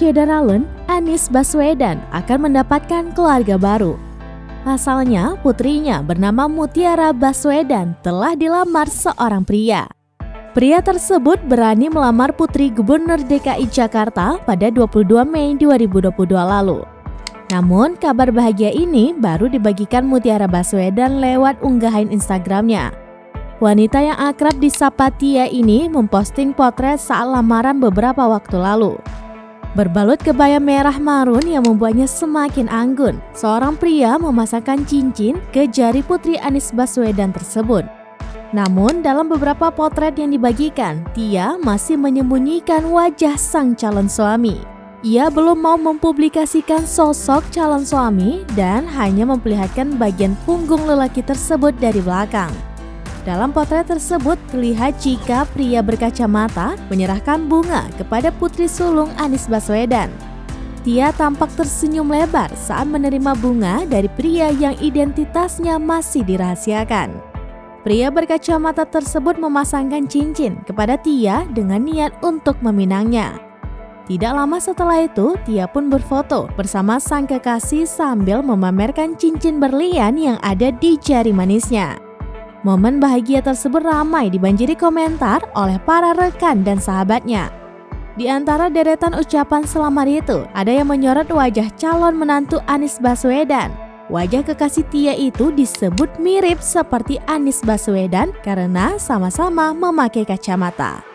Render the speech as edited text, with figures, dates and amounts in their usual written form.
Rashida Ralun, Anies Baswedan akan mendapatkan keluarga baru. Pasalnya, putrinya bernama Mutiara Baswedan telah dilamar seorang pria. Pria tersebut berani melamar putri Gubernur DKI Jakarta pada 22 Mei 2022 lalu. Namun, kabar bahagia ini baru dibagikan Mutiara Baswedan lewat unggahan Instagramnya. Wanita yang akrab disapa Tia ini memposting potret saat lamaran beberapa waktu lalu. Berbalut kebaya merah marun yang membuatnya semakin anggun, seorang pria memasangkan cincin ke jari putri Anies Baswedan tersebut. Namun dalam beberapa potret yang dibagikan, Tia masih menyembunyikan wajah sang calon suami. Ia belum mau mempublikasikan sosok calon suami dan hanya memperlihatkan bagian punggung lelaki tersebut dari belakang. Dalam potret tersebut terlihat jika pria berkacamata menyerahkan bunga kepada putri sulung Anies Baswedan. Tia tampak tersenyum lebar saat menerima bunga dari pria yang identitasnya masih dirahasiakan. Pria berkacamata tersebut memasangkan cincin kepada Tia dengan niat untuk meminangnya. Tidak lama setelah itu, Tia pun berfoto bersama sang kekasih sambil memamerkan cincin berlian yang ada di jari manisnya. Momen bahagia tersebut ramai dibanjiri komentar oleh para rekan dan sahabatnya. Di antara deretan ucapan selamat itu, ada yang menyorot wajah calon menantu Anies Baswedan. Wajah kekasih Tia itu disebut mirip seperti Anies Baswedan karena sama-sama memakai kacamata.